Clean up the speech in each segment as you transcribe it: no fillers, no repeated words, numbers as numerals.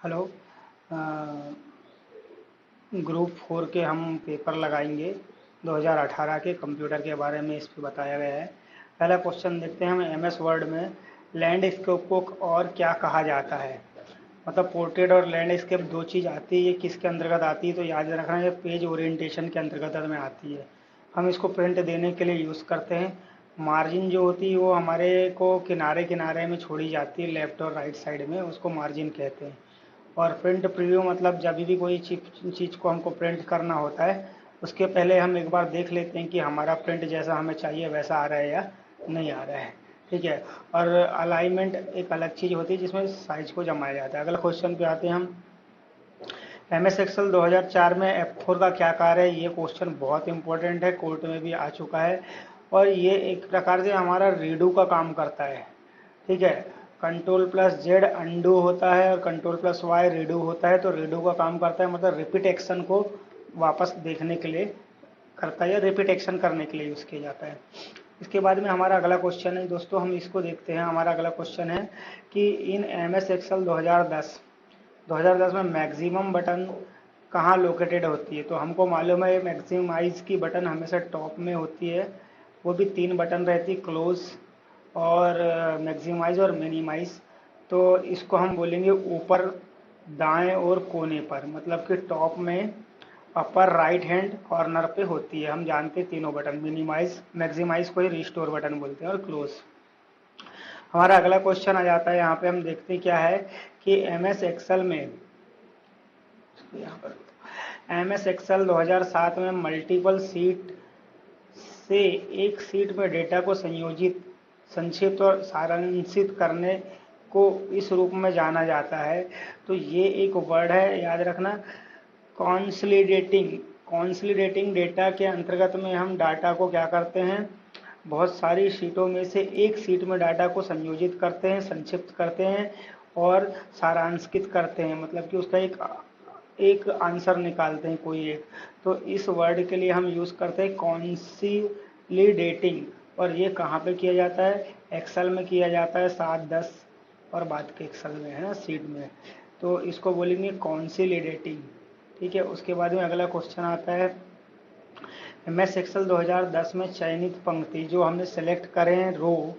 Hello. Group 4 के हम paper लगाएंगे 2018 के कंप्यूटर के बारे में इस पे बताया गया है। पहला क्वेश्चन देखते हैं हम। एमएस वर्ड में लैंडस्केप को और क्या कहा जाता है। मतलब पोर्ट्रेट और लैंडस्केप दो चीज़ आती है, ये किसके अंतर्गत आती है तो याद रखना ये पेज ओरिएंटेशन के अंतर्गत में आती है। हम इसको प्रिंट देने के लिए यूज़ करते हैं। मार्जिन जो होती है वो हमारे को किनारे किनारे में छोड़ी जाती है, लेफ्ट और राइट साइड में, उसको मार्जिन कहते हैं। और प्रिंट प्रीव्यू मतलब जब भी कोई चीज़ को हमको प्रिंट करना होता है उसके पहले हम एक बार देख लेते हैं कि हमारा प्रिंट जैसा हमें चाहिए वैसा आ रहा है या नहीं आ रहा है। ठीक है। और अलाइनमेंट एक अलग चीज़ होती है जिसमें साइज को जमाया जाता है। अगला क्वेश्चन पे आते हैं हम। एमएस एक्सेल 2004 में F4 का क्या कार्य है। ये क्वेश्चन बहुत इंपॉर्टेंट है, कोर्ट में भी आ चुका है और ये एक प्रकार से हमारा रीडू का काम करता है। ठीक है। कंट्रोल+Z अंडू होता है और कंट्रोल+Y रीडू होता है। तो रीडू का काम करता है मतलब रिपीट एक्शन को वापस देखने के लिए करता है या रिपीट एक्शन करने के लिए यूज़ किया जाता है। इसके बाद में हमारा अगला क्वेश्चन है दोस्तों, हम इसको देखते हैं। हमारा अगला क्वेश्चन है कि इन एमएस एक्सेल 2010 में मैक्सिमम बटन कहाँ लोकेटेड होती है। तो हमको मालूम है मैक्सिमाइज की बटन हमेशा टॉप में होती है, वो भी 3 बटन रहती है, क्लोज और मैक्सिमाइज और मिनिमाइज। तो इसको हम बोलेंगे ऊपर दाएं और कोने पर, मतलब कि टॉप में, अपर राइट हैंड कॉर्नर पे होती है। हम जानते हैं तीनों बटन। मिनिमाइज मैक्सिमाइज को ही रिस्टोर बटन बोलते हैं और क्लोज। हमारा अगला क्वेश्चन आ जाता है, यहाँ पे हम देखते हैं क्या है कि एमएस एक्सेल में, यहाँ पर एमएस एक्सेल 2007 में मल्टीपल सीट से एक सीट में डेटा को संयोजित, संक्षिप्त और सारांशित करने को इस रूप में जाना जाता है। तो ये एक वर्ड है, याद रखना, कॉन्सलिडेटिंग। कॉन्सलिडेटिंग डेटा के अंतर्गत में हम डाटा को क्या करते हैं, बहुत सारी शीटों में से एक सीट में डाटा को संयोजित करते हैं, संक्षिप्त करते हैं और सारांशित करते हैं, मतलब कि उसका एक एक आंसर निकालते हैं कोई एक। तो इस वर्ड के लिए हम यूज़ करते हैं कॉन्सिलिडेटिंग। और ये कहाँ पे किया जाता है, एक्सेल में किया जाता है 7, 10 और बाद के एक्सेल में, है ना, सीट में। तो इसको बोलेंगे कॉन्सिलिडेटिंग। ठीक है। उसके बाद में अगला क्वेश्चन आता है, एमएस एक्सेल 2010 में चयनित पंक्ति जो हमने सेलेक्ट करें हैं, रो,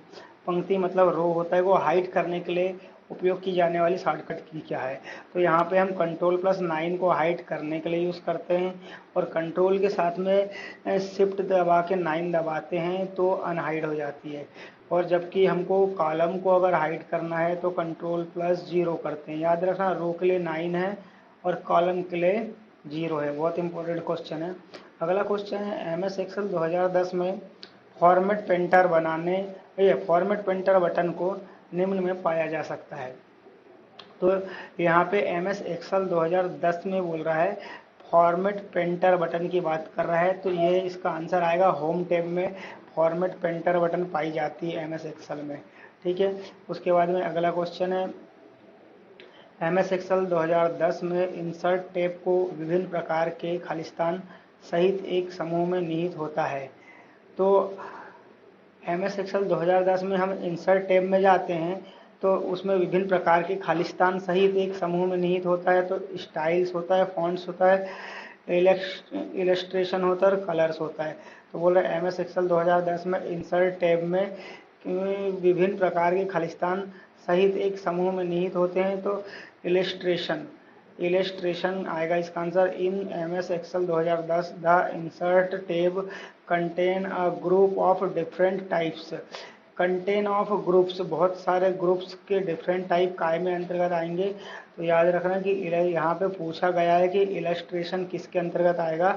पंक्ति मतलब रो होता है, वो हाइड करने के लिए उपयोग की जाने वाली शॉर्टकट की क्या है। तो यहाँ पे हम कंट्रोल+9 को हाइड करने के लिए यूज़ करते हैं और कंट्रोल के साथ में शिफ्ट दबा के 9 दबाते हैं तो अनहाइड हो जाती है। और जबकि हमको कॉलम को अगर हाइड करना है तो कंट्रोल+0 करते हैं। याद रखना, रो के लिए 9 है और कॉलम के लिए 0 है। बहुत इंपॉर्टेंट क्वेश्चन है। अगला क्वेश्चन है, एमएस एक्सेल 2010 में फॉर्मेट पेंटर बनाने, ये फॉर्मेट पेंटर बटन को निम्न में पाया जा सकता है। तो यहाँ पे एमएस एक्सेल 2010 में बोल रहा है, फॉर्मेट पेंटर बटन की बात कर रहा है, तो ये इसका आंसर आएगा होम टैब में फॉर्मेट पेंटर बटन पाई जाती है एमएस एक्सेल में। ठीक है। उसके बाद में अगला क्वेश्चन है, एमएस एक्सेल 2010 में इंसर्ट टैब को विभिन्न प्रकार के खालिस्तान सहित एक समूह में निहित होता है। तो एमएस एक्सेल 2010 में हम इंसर्ट टैब में जाते हैं तो उसमें विभिन्न प्रकार के खालिस्तान सहित एक समूह में निहित होता है। तो स्टाइल्स होता है, फॉन्ट्स होता है, इलस्ट्रेशन होता है और कलर्स होता है। तो बोल रहे एमएस एक्सेल 2010 में इंसर्ट टैब में विभिन्न प्रकार के खालिस्तान सहित एक समूह में निहित होते हैं। तो इलस्ट्रेशन, इलस्ट्रेशन आएगा इसका answer. In MS Excel 2010 the insert tab contain a group of different types. Contain of groups, बहुत सारे ग्रुप्स के डिफरेंट टाइप काय में अंतर्गत आएंगे। तो याद रखना कि यहाँ पे पूछा गया है कि इलस्ट्रेशन किसके अंतर्गत आएगा,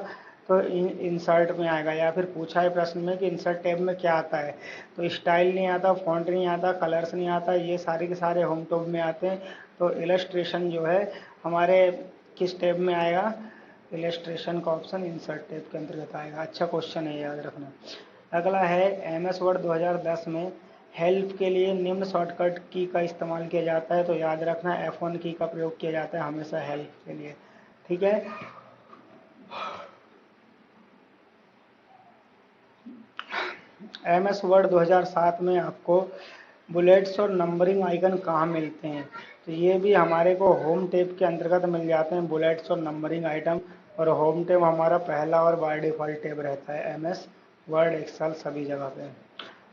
तो इंसर्ट में आएगा। या फिर पूछा है प्रश्न में कि इंसर्ट टैब में क्या आता है, तो स्टाइल नहीं आता, फॉन्ट नहीं आता, कलर्स नहीं आता, ये सारे के सारे होम टैब में आते हैं। तो इलस्ट्रेशन जो है हमारे किस टैब में आएगा, इलस्ट्रेशन का ऑप्शन इंसर्ट टैब के अंतर्गत आएगा। अच्छा क्वेश्चन है, याद रखना। अगला है, एमएस वर्ड 2010 में हेल्प के लिए निम्न शॉर्टकट की का इस्तेमाल किया जाता है। तो याद रखना F1 की का प्रयोग किया जाता है हमेशा हेल्प के लिए। ठीक है। एमएस वर्ड 2007 में आपको बुलेट्स और नंबरिंग आइकन कहाँ मिलते हैं? तो ये भी हमारे को होम टैब के अंतर्गत मिल जाते हैं, बुलेट्स और नंबरिंग आइटम। और होम टैब हमारा पहला और बाय डिफ़ॉल्ट टैब रहता है एमएस वर्ड, एक्सेल सभी जगह पे।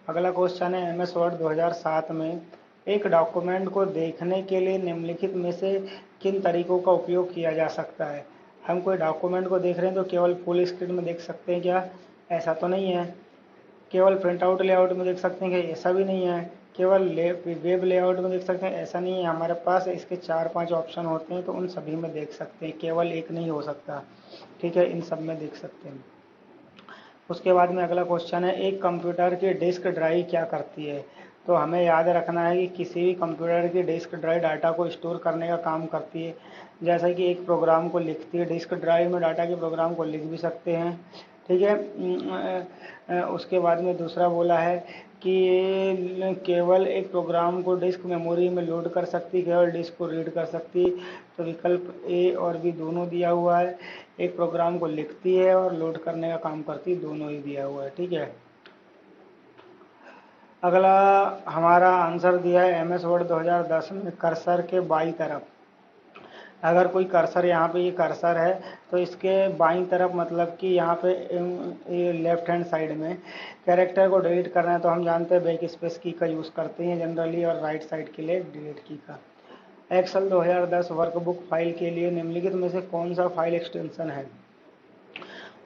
अगला क्वेश्चन है, एमएस वर्ड 2007 में एक डॉक्यूमेंट को देखने के लिए निम्नलिखित में से किन तरीकों का उपयोग किया जा सकता है? हम कोई डॉक्यूमेंट को देख रहे हैं तो केवल फुल स्क्रीन में देख सकते हैं क्या? ऐसा तो नहीं है। केवल प्रिंट आउट लेआउट में देख सकते हैं कि ऐसा भी नहीं है। केवल वेब लेआउट में देख सकते हैं, ऐसा नहीं है। हमारे पास इसके 4-5 ऑप्शन होते हैं, तो उन सभी में देख सकते हैं, केवल एक नहीं हो सकता। ठीक है, इन सब में देख सकते हैं। उसके बाद में अगला क्वेश्चन है, एक कंप्यूटर की डिस्क ड्राइव क्या करती है? तो हमें याद रखना है कि किसी भी कंप्यूटर की डिस्क ड्राइव डाटा को स्टोर करने का काम करती है। जैसा कि एक प्रोग्राम को लिखती है, डिस्क ड्राइव में डाटा के प्रोग्राम को लिख भी सकते हैं। ठीक है। उसके बाद में दूसरा बोला है कि ये केवल एक प्रोग्राम को डिस्क मेमोरी में लोड कर सकती, केवल डिस्क को रीड कर सकती। तो विकल्प ए और बी दोनों दिया हुआ है। एक प्रोग्राम को लिखती है और लोड करने का काम करती है, दोनों ही दिया हुआ है। ठीक है। अगला हमारा आंसर दिया है एमएस वर्ड 2010 में कर्सर के बाईं तरफ। अगर कोई कर्सर, यहाँ पे ये कर्सर है, तो इसके बाईं तरफ मतलब कि यहाँ पे लेफ्ट हैंड साइड में कैरेक्टर को डिलीट करना है तो हम जानते हैं बैक स्पेस की का यूज़ करते हैं जनरली, और राइट साइड के लिए डिलीट की का। एक्सेल 2010 वर्कबुक फाइल के लिए निम्नलिखित में से कौन सा फाइल एक्सटेंशन है?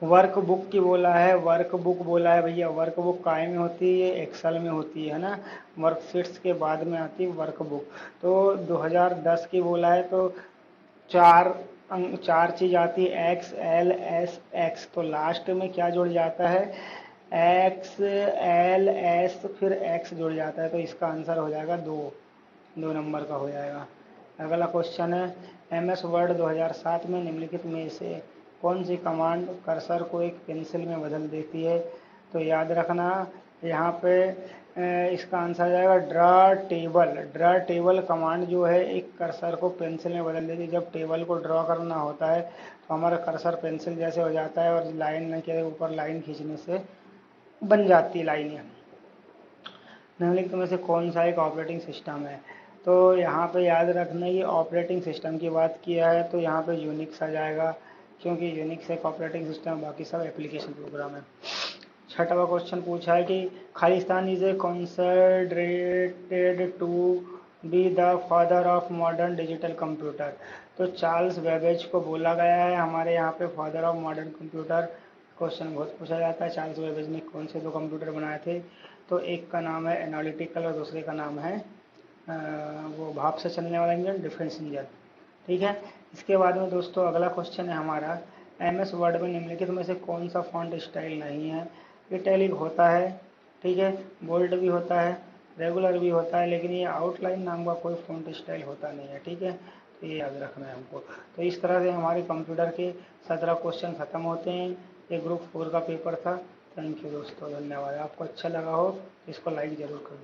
वर्कबुक की बोला है, वर्कबुक बोला है भैया। वर्कबुक काय में होती है? एक्सेल में होती है ना। वर्कशीट्स के बाद में आती है वर्कबुक। तो 2010 की बोला है तो चार चीज आती है, एक्स एल एस एक्स। तो लास्ट में क्या जुड़ जाता है? एक्स एल एस फिर एक्स जुड़ जाता है, तो इसका आंसर हो जाएगा 2 नंबर का हो जाएगा। अगला क्वेश्चन है, एम एस वर्ड 2007 में निम्नलिखित में से कौन सी कमांड कर्सर को एक पेंसिल में बदल देती है? तो याद रखना यहाँ पे इसका आंसर आ जाएगा draw table. Draw table command जो है एक कर्सर को पेंसिल में बदल देती है। जब टेबल को ड्रॉ करना होता है तो हमारा कर्सर पेंसिल जैसे हो जाता है और लाइन के ऊपर लाइन खींचने से बन जाती है लाइनें। निम्नलिखित में से कौन सा एक ऑपरेटिंग सिस्टम है? तो यहाँ पे याद रखना, ये ऑपरेटिंग सिस्टम की बात किया है तो यहाँ पे यूनिक्स आ जाएगा, क्योंकि यूनिक्स एक ऑपरेटिंग सिस्टम, बाकी सब एप्लीकेशन प्रोग्राम है। छठवां क्वेश्चन पूछा है कि खालिस्तान is a considerated to be the father of modern digital computer. तो चार्ल्स बेबेज को बोला गया है हमारे यहाँ पे father of modern computer. Question बहुत पूछा जाता है, चार्ल्स बेबेज ने कौन से 2 कंप्यूटर बनाए थे? तो एक का नाम है एनालिटिकल और दूसरे का नाम है वो भाप से चलने वाला इंजन, डिफेंस इंजन। ठीक है। इसके बाद में दोस्तों अगला क्वेश्चन है हमारा, एमएस वर्ड में निम्नलिखित में से कौन सा फॉन्ट स्टाइल नहीं है? इटैलिक होता है, ठीक है, बोल्ड भी होता है, रेगुलर भी होता है, लेकिन ये आउटलाइन नाम का कोई फॉन्ट स्टाइल होता नहीं है। ठीक है, तो ये याद रखना है हमको। तो इस तरह से हमारे कंप्यूटर के 17 क्वेश्चन खत्म होते हैं। ये ग्रुप 4 का पेपर था। थैंक यू दोस्तों, धन्यवाद। आपको अच्छा लगा हो तो इसको लाइक ज़रूर कर दीजिए।